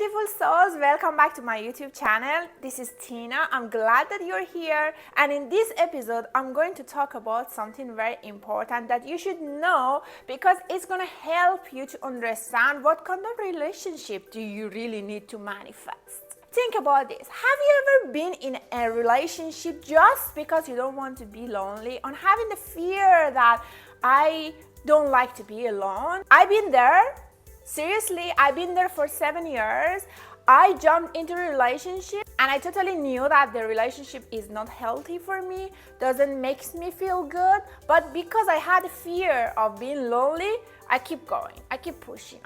beautiful souls, welcome back to my YouTube channel. This is Tina. I'm glad that you're here, and in this episode I'm going to talk about something very important that you should know, because it's going to help you to understand what kind of relationship do you really need to manifest. Think about this. Have you ever been in a relationship just because you don't want to be lonely, or having the fear that I don't like to be alone? I've been there. Seriously, I've been there for 7 years. I jumped into a relationship and I totally knew that the relationship is not healthy for me, doesn't make me feel good, but because I had a fear of being lonely, I keep going, I keep pushing.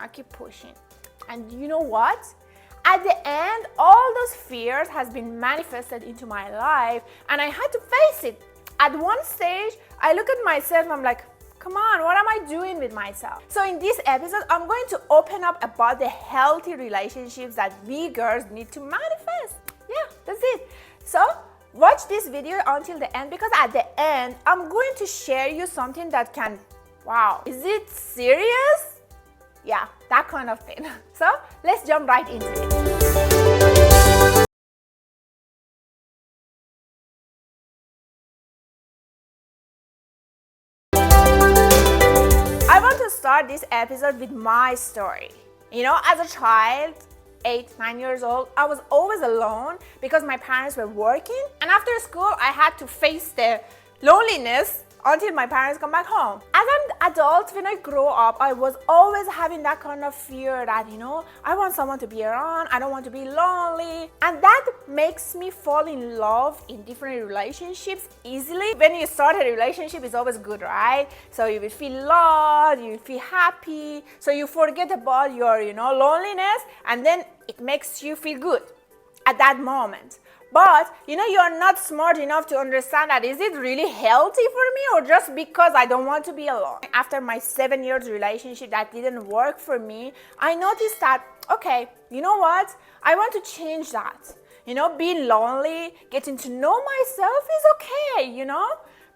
And you know what? At the end, all those fears has been manifested into my life, and I had to face it. At one stage, I look at myself, I'm like, come on, what am I doing with myself? So in this episode, I'm going to open up about the healthy relationships that we girls need to manifest. Yeah, that's it. So watch this video until the end, because at the end, I'm going to share you something that can, wow, is it serious? Yeah, that kind of thing. So let's jump right into it. I want to start this episode with my story. You know, as a child, 8-9 years old, I was always alone because my parents were working, and after school I had to face the loneliness until my parents come back home. As an adult, when I grow up, I was always having that kind of fear that, you know, I want someone to be around, I don't want to be lonely. And that makes me fall in love in different relationships easily. When you start a relationship, it's always good, right? So you will feel loved, you will feel happy. So you forget about your, loneliness, and then it makes you feel good at that moment. But, you're not smart enough to understand that is it really healthy for me, or just because I don't want to be alone. After my 7 years relationship that didn't work for me, I noticed that, okay, you know what? I want to change that. Being lonely, getting to know myself is okay,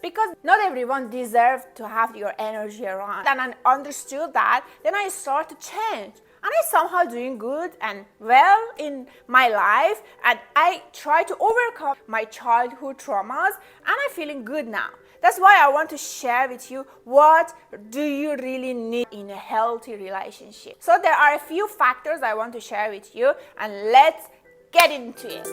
because not everyone deserves to have your energy around. And I understood that, then I started to change. And I'm somehow doing good and well in my life, and I try to overcome my childhood traumas, and I'm feeling good now. That's why I want to share with you what do you really need in a healthy relationship. So there are a few factors I want to share with you, and let's get into it.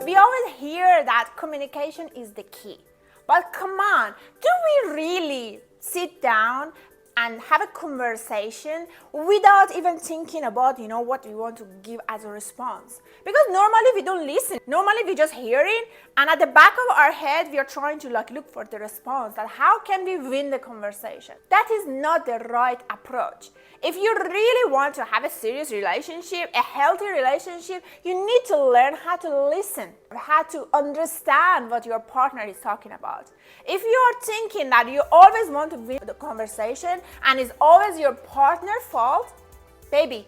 We always hear that communication is the key. But come on, do we really sit down and have a conversation without even thinking about, what we want to give as a response? Because normally we don't listen. Normally we just hear it, and at the back of our head, we are trying to look for the response, that how can we win the conversation? That is not the right approach. If you really want to have a serious relationship, a healthy relationship, you need to learn how to listen, how to understand what your partner is talking about. If you are thinking that you always want to win the conversation and it's always your partner's fault, baby,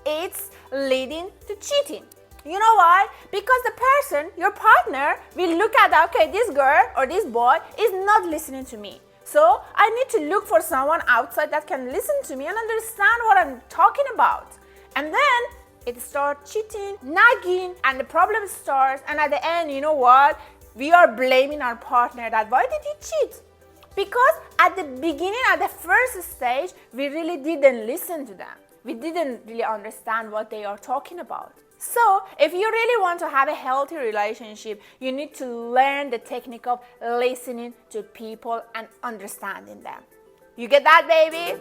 it's leading to cheating. You know why? Because the person, your partner, will look at, okay, this girl or this boy is not listening to me. So I need to look for someone outside that can listen to me and understand what I'm talking about. And then it starts cheating, nagging, and the problem starts. And at the end, you know what? We are blaming our partner that why did he cheat? Because at the beginning, at the first stage, we really didn't listen to them. We didn't really understand what they are talking about. So if you really want to have a healthy relationship, you need to learn the technique of listening to people and understanding them. You get that, baby?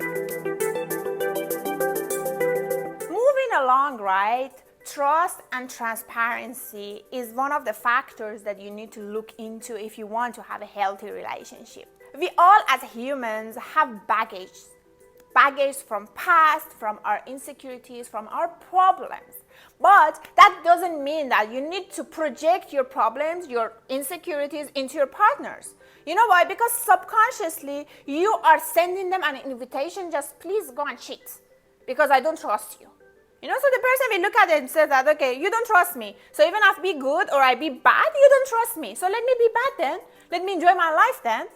Moving along, right? Trust and transparency is one of the factors that you need to look into if you want to have a healthy relationship. We all as humans have baggage from past, from our insecurities, from our problems. But that doesn't mean that you need to project your problems, your insecurities into your partners. You know why? Because subconsciously you are sending them an invitation, just please go and cheat because I don't trust you. So the person will look at it and say that, okay, you don't trust me. So even if I be good or I be bad, you don't trust me. So let me be bad then. Let me enjoy my life then.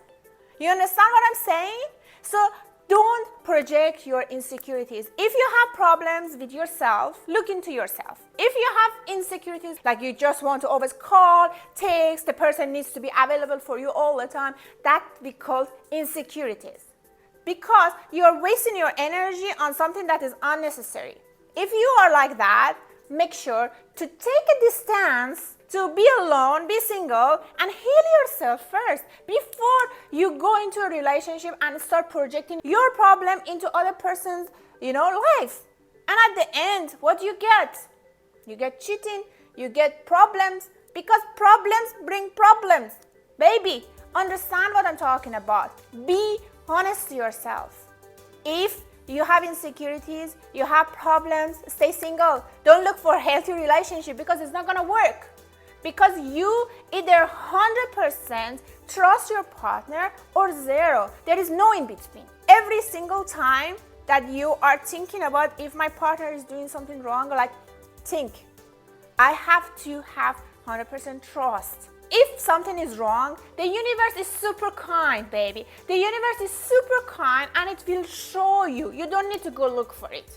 You understand what I'm saying? So Don't project your insecurities. If you have problems with yourself, look into yourself. If you have insecurities, like you just want to always call, text, the person needs to be available for you all the time, that we call insecurities. Because you're wasting your energy on something that is unnecessary. If you are like that, make sure to take a distance, to be alone, be single, and heal yourself first before you go into a relationship and start projecting your problem into other person's, life. And at the end, what do you get? You get cheating, you get problems, because problems bring problems. Baby, understand what I'm talking about. Be honest to yourself. If you have insecurities, you have problems, stay single. Don't look for a healthy relationship because it's not gonna work. Because you either 100% trust your partner or zero. There is no in between. Every single time that you are thinking about if my partner is doing something wrong, think, I have to have 100% trust. If something is wrong, the universe is super kind, baby. The universe is super kind and it will show you. You don't need to go look for it.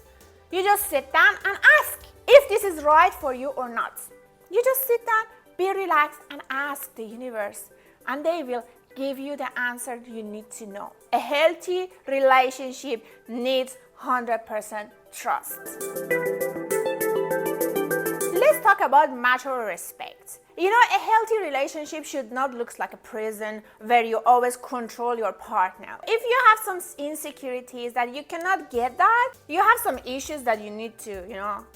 You just sit down and ask if this is right for you or not. You just sit down, be relaxed, and ask the universe, and they will give you the answer you need to know. A healthy relationship needs 100% trust. Let's talk about mutual respect. A healthy relationship should not look like a prison where you always control your partner. If you have some insecurities that you cannot get that, you have some issues that you need to,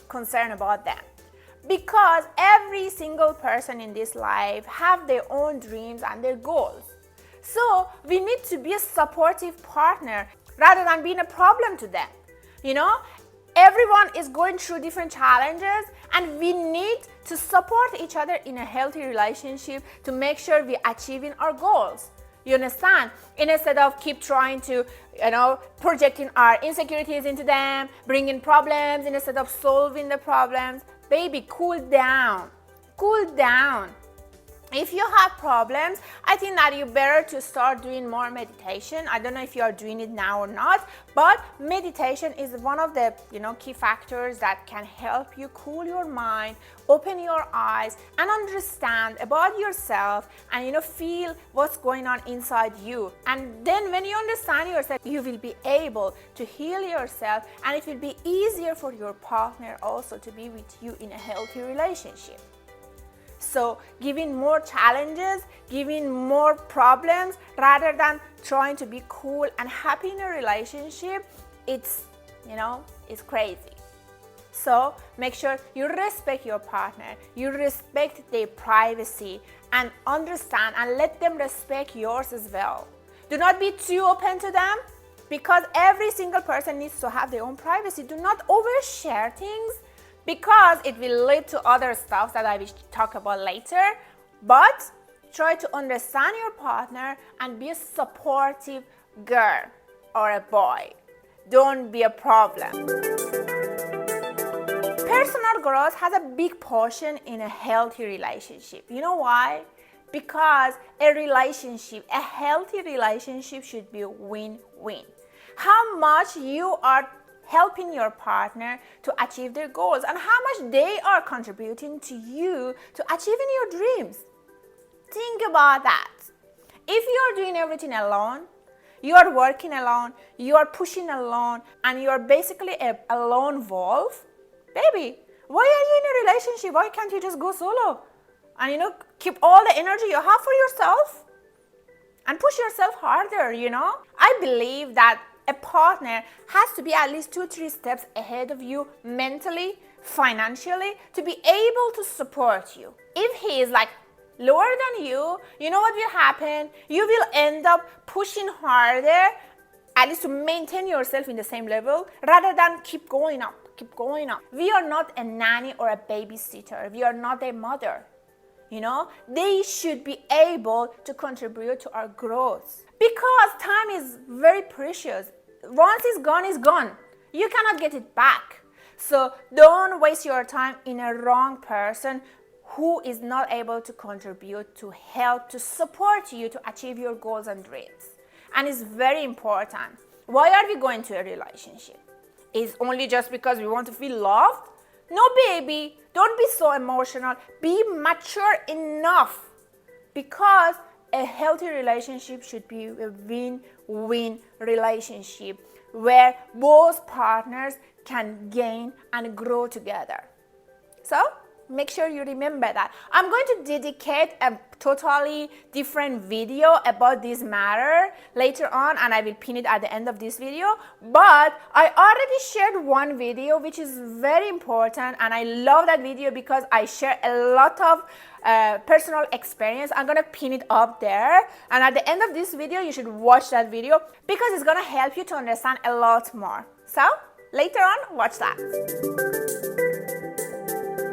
concern about them. Because every single person in this life have their own dreams and their goals. So we need to be a supportive partner rather than being a problem to them. Everyone is going through different challenges and we need to support each other in a healthy relationship to make sure we're achieving our goals. You understand? Instead of keep trying to, projecting our insecurities into them, bringing problems instead of solving the problems. Baby, cool down. Cool down. If you have problems, I think that you better to start doing more meditation. I don't know if you are doing it now or not, but meditation is one of the key factors that can help you cool your mind, open your eyes, and understand about yourself, and feel what's going on inside you. And then when you understand yourself, you will be able to heal yourself, and it will be easier for your partner also to be with you in a healthy relationship. So giving more challenges, giving more problems, rather than trying to be cool and happy in a relationship, it's crazy. So make sure you respect your partner, you respect their privacy, and understand and let them respect yours as well. Do not be too open to them, because every single person needs to have their own privacy. Do not overshare things, because it will lead to other stuff that I will talk about later. But try to understand your partner and be a supportive girl or a boy. Don't be a problem. Personal growth has a big portion in a healthy relationship. You know why? Because a healthy relationship should be win-win. How much you are helping your partner to achieve their goals and how much they are contributing to you to achieving your dreams. Think about that. If you are doing everything alone, you are working alone, you are pushing alone, and you are basically a lone wolf, baby, why are you in a relationship? Why can't you just go solo and keep all the energy you have for yourself and push yourself harder? I believe that a partner has to be at least 2-3 steps ahead of you mentally, financially, to be able to support you. If he is lower than you, you know what will happen? You will end up pushing harder, at least to maintain yourself in the same level, rather than keep going up. We are not a nanny or a babysitter. We are not a mother. They should be able to contribute to our growth. Because time is very precious. Once it's gone. You cannot get it back. So don't waste your time in a wrong person who is not able to contribute, to help, to support you to achieve your goals and dreams. And it's very important. Why are we going to a relationship? Is only just because we want to feel loved? No, baby, don't be so emotional. Be mature enough, because a healthy relationship should be a win-win relationship where both partners can gain and grow together. So make sure you remember that. I'm going to dedicate a totally different video about this matter later on, and I will pin it at the end of this video. But I already shared one video which is very important, and I love that video because I share a lot of personal experience. I'm gonna pin it up there, and at the end of this video you should watch that video because it's gonna help you to understand a lot more. So later on, watch that.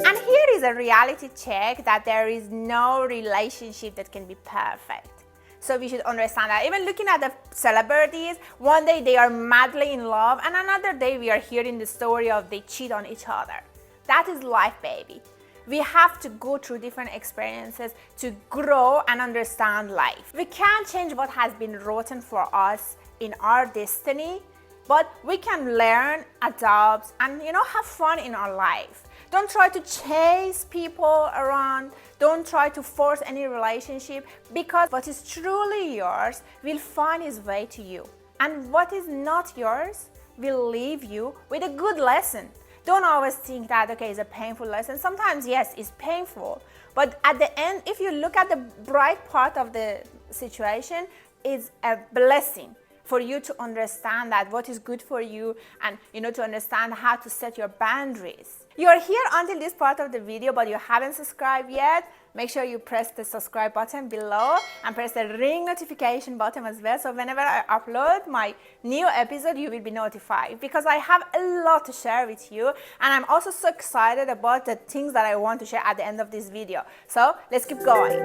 And here is a reality check that there is no relationship that can be perfect. So we should understand that. Even looking at the celebrities, one day they are madly in love, and another day we are hearing the story of they cheat on each other. That is life, baby. We have to go through different experiences to grow and understand life. We can't change what has been written for us in our destiny, but we can learn, adapt, and have fun in our life. Don't try to chase people around. Don't try to force any relationship, because what is truly yours will find its way to you. And what is not yours will leave you with a good lesson. Don't always think that, okay, it's a painful lesson. Sometimes, yes, it's painful. But at the end, if you look at the bright part of the situation, it's a blessing for you to understand that what is good for you, and to understand how to set your boundaries. You're here until this part of the video, but you haven't subscribed yet. Make sure you press the subscribe button below and press the ring notification button as well, so whenever I upload my new episode, you will be notified, because I have a lot to share with you, and I'm also so excited about the things that I want to share at the end of this video. So let's keep going.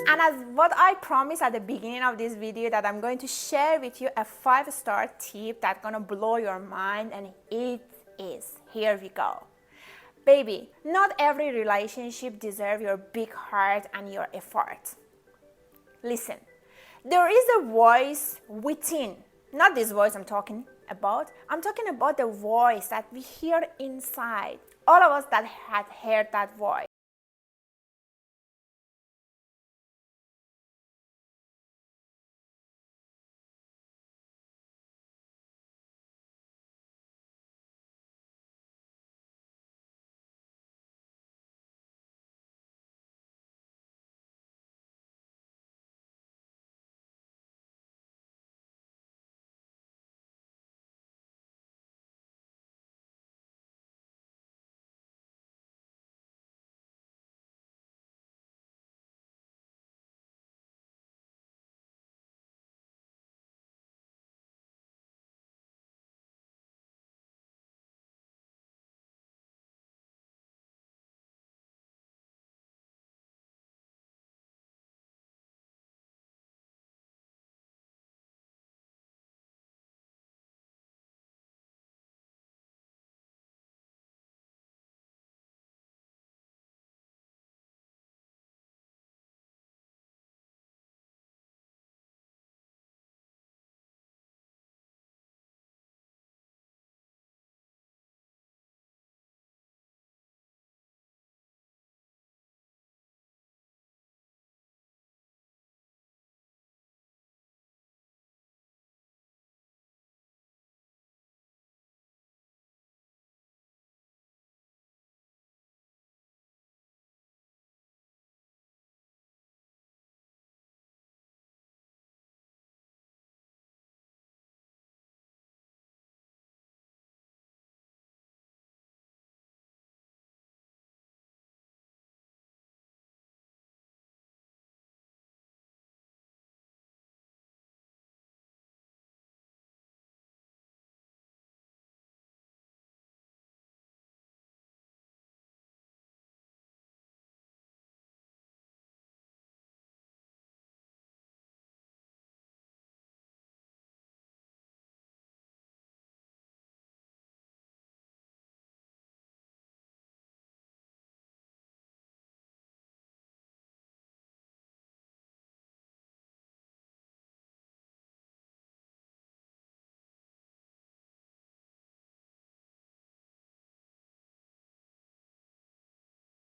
And as what I promised at the beginning of this video, that I'm going to share with you a 5-star tip that's gonna blow your mind, and it is, here we go. Baby, not every relationship deserves your big heart and your effort. Listen, there is a voice within, not this voice I'm talking about the voice that we hear inside. All of us that had heard that voice.